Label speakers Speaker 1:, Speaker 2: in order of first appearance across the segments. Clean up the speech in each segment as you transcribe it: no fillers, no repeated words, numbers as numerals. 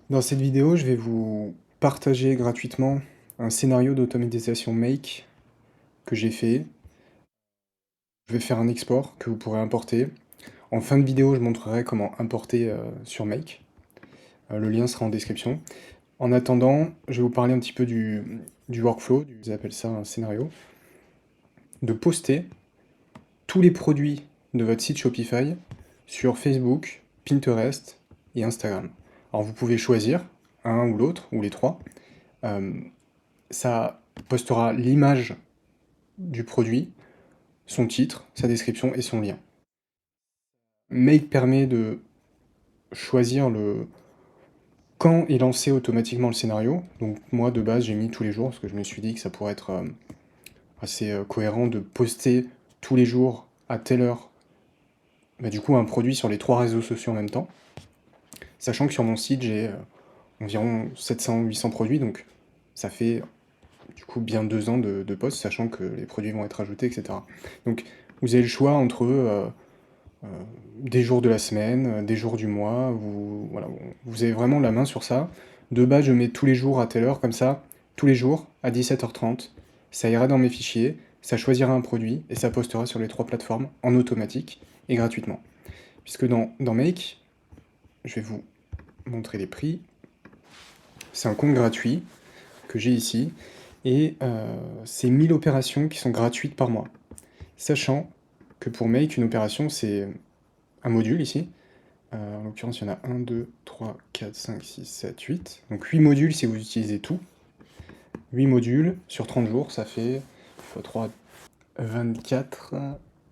Speaker 1: Dans cette vidéo, je vais vous partager gratuitement un scénario d'automatisation Make que j'ai fait. Je vais faire un export que vous pourrez importer. En fin de vidéo, je montrerai comment importer sur Make. Le lien sera en description. En attendant, je vais vous parler un petit peu du workflow, ils appellent ça un scénario, de poster tous les produits de votre site Shopify sur Facebook, Pinterest et Instagram. Alors vous pouvez choisir un ou l'autre, ou les trois. Ça postera l'image du produit, son titre, sa description et son lien. Make permet de choisir le quand est lancé automatiquement le scénario. Donc moi de base j'ai mis tous les jours parce que je me suis dit que ça pourrait être assez cohérent de poster tous les jours à telle heure du coup un produit sur les trois réseaux sociaux en même temps. Sachant que sur mon site j'ai environ 700-800 produits, donc ça fait du coup bien 2 ans de post, sachant que les produits vont être ajoutés, etc. Donc vous avez le choix entre des jours de la semaine, des jours du mois, voilà, vous avez vraiment la main sur ça. De base, je mets tous les jours à telle heure, comme ça, tous les jours, à 17h30, ça ira dans mes fichiers, ça choisira un produit, et ça postera sur les trois plateformes, en automatique, et gratuitement. Puisque dans Make, je vais vous montrer les prix, c'est un compte gratuit, que j'ai ici, et c'est 1000 opérations qui sont gratuites par mois. Sachant que pour Make, une opération, c'est un module ici. En l'occurrence, il y en a 1, 2, 3, 4, 5, 6, 7, 8. Donc 8 modules si vous utilisez tout. 8 modules sur 30 jours, ça fait x 3, 24,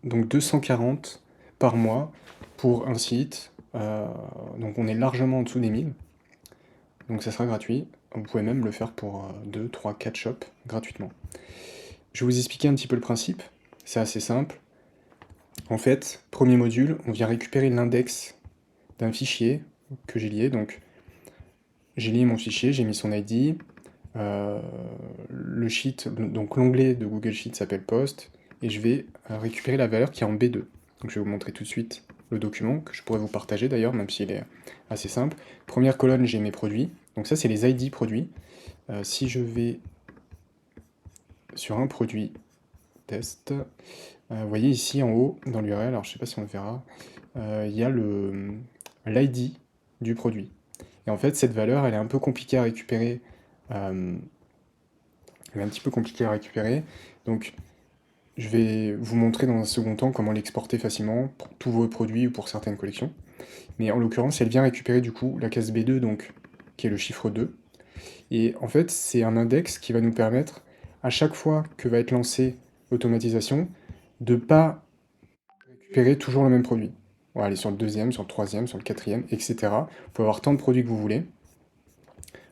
Speaker 1: donc 240 par mois pour un site. Donc on est largement en dessous des 1000. Donc ça sera gratuit. Vous pouvez même le faire pour 2, 3, 4 shops gratuitement. Je vais vous expliquer un petit peu le principe. C'est assez simple. En fait, premier module, on vient récupérer l'index d'un fichier que j'ai lié. Donc j'ai lié mon fichier, j'ai mis son ID. Le sheet, donc l'onglet de Google Sheet s'appelle Post, et je vais récupérer la valeur qui est en B2. Donc je vais vous montrer tout de suite le document, que je pourrais vous partager d'ailleurs, même s'il est assez simple. Première colonne, j'ai mes produits. Donc ça, c'est les ID produits. Si je vais sur un produit test, vous voyez ici en haut, dans l'URL, alors je ne sais pas si on le verra, il y a l'ID du produit. Et en fait, cette valeur, elle est un peu compliquée à récupérer. Elle est un petit peu compliquée à récupérer. Donc, je vais vous montrer dans un second temps comment l'exporter facilement pour tous vos produits ou pour certaines collections. Mais en l'occurrence, elle vient récupérer du coup la case B2, donc, qui est le chiffre 2. Et en fait, c'est un index qui va nous permettre, à chaque fois que va être lancée l'automatisation, de ne pas récupérer toujours le même produit. On va aller sur le deuxième, sur le troisième, sur le quatrième, etc. Vous pouvez avoir tant de produits que vous voulez.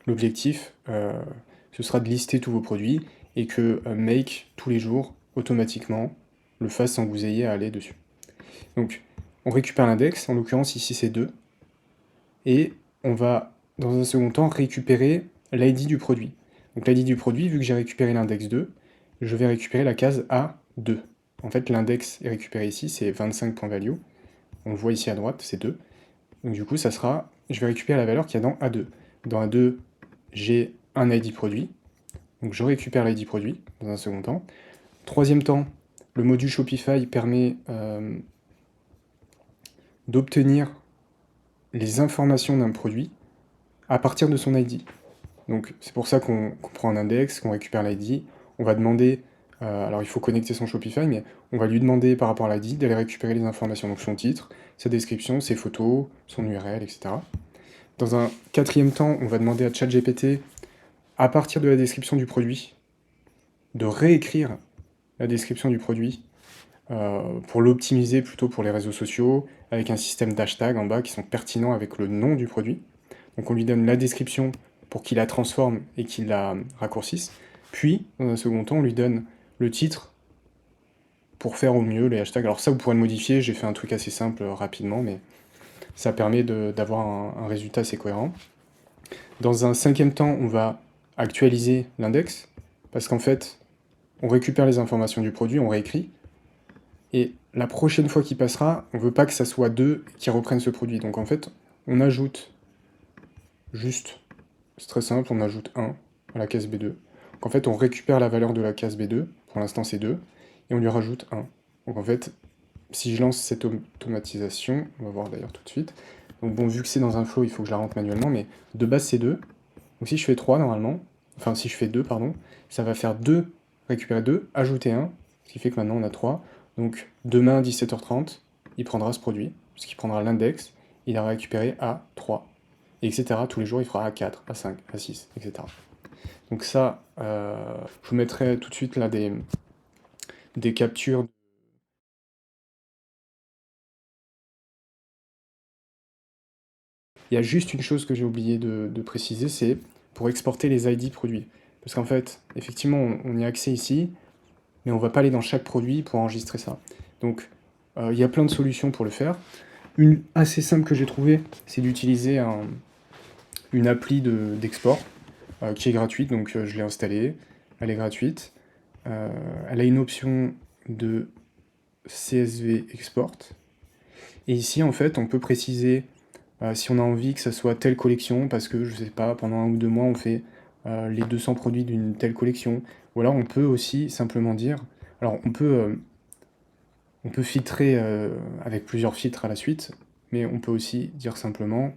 Speaker 1: L'objectif, ce sera de lister tous vos produits et que Make, tous les jours, automatiquement, le fasse sans que vous ayez à aller dessus. Donc, on récupère l'index, en l'occurrence ici c'est 2, et on va, dans un second temps, récupérer l'ID du produit. Donc l'ID du produit, vu que j'ai récupéré l'index 2, je vais récupérer la case A2. En fait, l'index est récupéré ici, c'est 25.value. On le voit ici à droite, c'est 2. Donc du coup, ça sera, je vais récupérer la valeur qu'il y a dans A2. Dans A2, j'ai un ID produit, donc je récupère l'ID produit dans un second temps. Troisième temps, le module Shopify permet d'obtenir les informations d'un produit à partir de son ID. Donc c'est pour ça qu'on prend un index, qu'on récupère l'ID, on va demander, alors il faut connecter son Shopify, mais on va lui demander par rapport à l'ID d'aller récupérer les informations, donc son titre, sa description, ses photos, son URL, etc. Dans un quatrième temps, on va demander à ChatGPT, à partir de la description du produit, de réécrire la description du produit pour l'optimiser plutôt pour les réseaux sociaux, avec un système d'hashtags en bas qui sont pertinents avec le nom du produit. Donc on lui donne la description pour qu'il la transforme et qu'il la raccourcisse. Puis, dans un second temps, on lui donne le titre pour faire au mieux les hashtags. Alors ça, vous pourrez le modifier, j'ai fait un truc assez simple rapidement, mais ça permet d'avoir un résultat assez cohérent. Dans un cinquième temps, on va actualiser l'index, parce qu'en fait, on récupère les informations du produit, on réécrit, et la prochaine fois qu'il passera, on ne veut pas que ça soit 2 qui reprennent ce produit. Donc en fait, on ajoute juste, c'est très simple, on ajoute 1 à la case B2. Donc en fait, on récupère la valeur de la case B2, pour l'instant c'est 2, et on lui rajoute 1. Donc en fait, si je lance cette automatisation, on va voir d'ailleurs tout de suite, donc bon, vu que c'est dans un flow, il faut que je la rentre manuellement, mais de base c'est 2. Donc si je fais 3 normalement, enfin si je fais 2, pardon, ça va faire 2, récupérer 2, ajouter 1, ce qui fait que maintenant on a 3. Donc demain, 17h30, il prendra ce produit, puisqu'il prendra l'index, il a récupéré à 3, etc. Tous les jours, il fera A4, A5, A6, etc. Donc ça, je vous mettrai tout de suite là des captures. Il y a juste une chose que j'ai oublié de préciser, c'est pour exporter les ID produits. Parce qu'en fait, effectivement, on y a accès ici, mais on ne va pas aller dans chaque produit pour enregistrer ça. Donc, il y a plein de solutions pour le faire. Une assez simple que j'ai trouvée, c'est d'utiliser une appli d'export qui est gratuite, donc je l'ai installée, elle est gratuite. Elle a une option de CSV export. Et ici, en fait, on peut préciser si on a envie que ça soit telle collection, parce que, je sais pas, pendant 1 ou 2 mois, on fait les 200 produits d'une telle collection. Ou alors, on peut aussi simplement dire... Alors, on peut filtrer avec plusieurs filtres à la suite, mais on peut aussi dire simplement,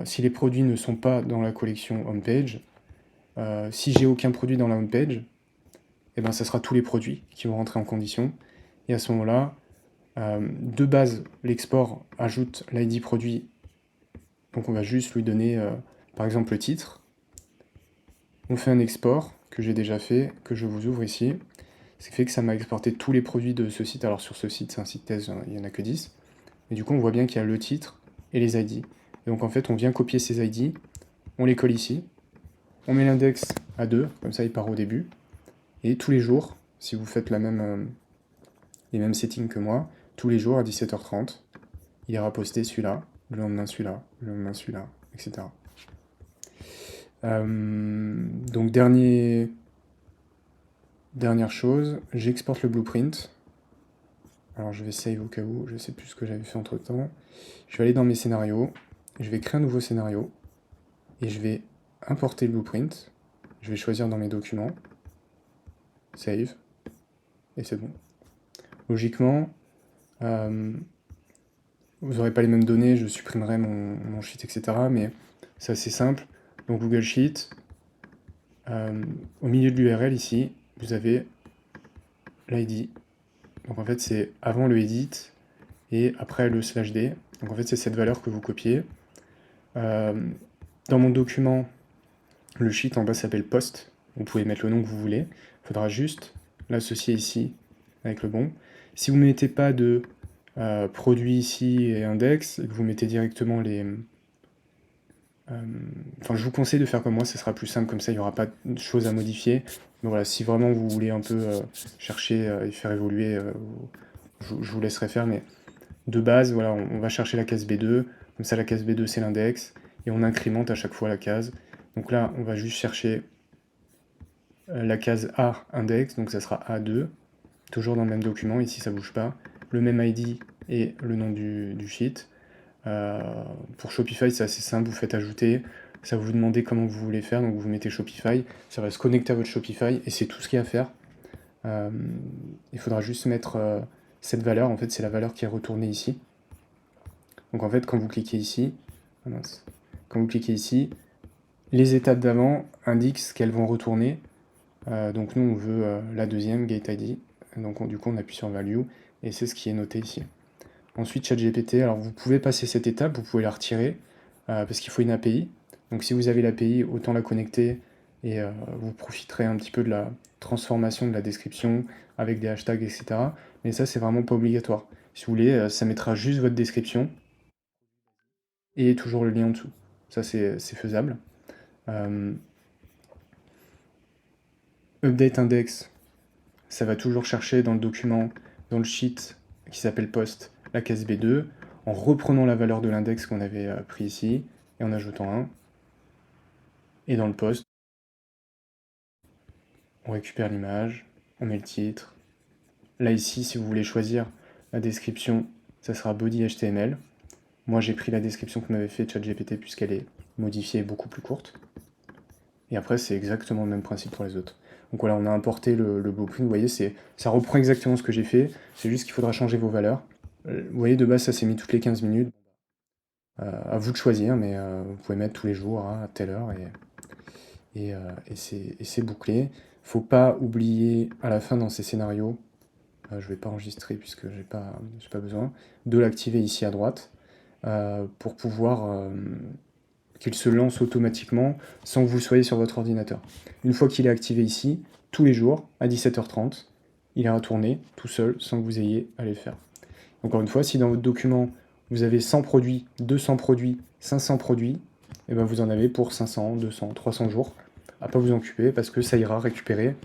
Speaker 1: si les produits ne sont pas dans la collection homepage, si j'ai aucun produit dans la homepage, et ben ça sera tous les produits qui vont rentrer en condition. Et à ce moment-là, de base, l'export ajoute l'ID produit, donc on va juste lui donner, par exemple, le titre. On fait un export, que j'ai déjà fait, que je vous ouvre ici. Ce qui fait que ça m'a exporté tous les produits de ce site. Alors sur ce site, c'est un site thèse, il n'y en a que 10. Et du coup, on voit bien qu'il y a le titre et les ID. Et donc en fait, on vient copier ces ID, on les colle ici, on met l'index à 2, comme ça il part au début. Et tous les jours, si vous faites les mêmes settings que moi, tous les jours à 17h30, il ira poster celui-là, le lendemain celui-là, le lendemain celui-là, etc. Donc dernière chose, j'exporte le blueprint. Alors je vais save au cas où, je ne sais plus ce que j'avais fait entre temps. Je vais aller dans mes scénarios, je vais créer un nouveau scénario, et je vais importer le blueprint. Je vais choisir dans mes documents, save, et c'est bon. Logiquement, vous n'aurez pas les mêmes données, je supprimerai mon sheet, etc. Mais c'est assez simple. Donc Google Sheet, au milieu de l'URL ici, vous avez l'ID. Donc en fait c'est avant le edit et après le /d. Donc en fait c'est cette valeur que vous copiez. Dans mon document, le sheet en bas s'appelle post. Vous pouvez mettre le nom que vous voulez. Il faudra juste l'associer ici avec le bon. Si vous ne mettez pas de produit ici et index, et que vous mettez directement les... Enfin, je vous conseille de faire comme moi, ce sera plus simple, comme ça il n'y aura pas de choses à modifier. Donc voilà, si vraiment vous voulez un peu chercher et faire évoluer, je vous laisserai faire, mais de base, voilà, on va chercher la case B2, comme ça la case B2 c'est l'index, et on incrémente à chaque fois la case. Donc là, on va juste chercher la case A index, donc ça sera A2, toujours dans le même document, ici ça bouge pas, le même ID et le nom du sheet. Pour Shopify, c'est assez simple, vous faites ajouter, ça va vous demander comment vous voulez faire, donc vous mettez Shopify, ça va se connecter à votre Shopify, et c'est tout ce qu'il y a à faire. Il faudra juste mettre cette valeur, en fait c'est la valeur qui est retournée ici. Donc en fait quand vous cliquez ici, quand vous cliquez ici, les étapes d'avant indiquent ce qu'elles vont retourner. Donc nous on veut la deuxième, getID, donc du coup on appuie sur value, et c'est ce qui est noté ici. Ensuite, ChatGPT, alors vous pouvez passer cette étape, vous pouvez la retirer, parce qu'il faut une API. Donc si vous avez l'API, autant la connecter, et vous profiterez un petit peu de la transformation de la description, avec des hashtags, etc. Mais ça, c'est vraiment pas obligatoire. Si vous voulez, ça mettra juste votre description, et toujours le lien en dessous. Ça, c'est faisable. Update index, ça va toujours chercher dans le document, dans le sheet qui s'appelle post, la case B2, en reprenant la valeur de l'index qu'on avait pris ici, et en ajoutant 1. Et dans le post, on récupère l'image, on met le titre. Là ici, si vous voulez choisir la description, ça sera body HTML. Moi j'ai pris la description que m'avait fait ChatGPT puisqu'elle est modifiée et beaucoup plus courte. Et après, c'est exactement le même principe pour les autres. Donc voilà, on a importé le blueprint, vous voyez, ça reprend exactement ce que j'ai fait, c'est juste qu'il faudra changer vos valeurs. Vous voyez, de base, ça s'est mis toutes les 15 minutes. À vous de choisir, mais vous pouvez mettre tous les jours à telle heure, et c'est bouclé. Faut pas oublier à la fin dans ces scénarios, je vais pas enregistrer puisque j'ai pas besoin, de l'activer ici à droite, pour pouvoir qu'il se lance automatiquement sans que vous soyez sur votre ordinateur. Une fois qu'il est activé ici, tous les jours, à 17h30, il ira tourner tout seul sans que vous ayez à le faire. Encore une fois, si dans votre document, vous avez 100 produits, 200 produits, 500 produits, et ben vous en avez pour 500, 200, 300 jours à pas vous en occuper parce que ça ira récupérer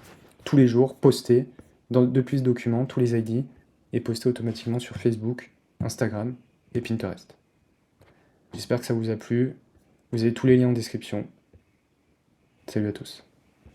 Speaker 1: tous les jours, poster depuis ce document tous les ID et poster automatiquement sur Facebook, Instagram et Pinterest. J'espère que ça vous a plu. Vous avez tous les liens en description. Salut à tous.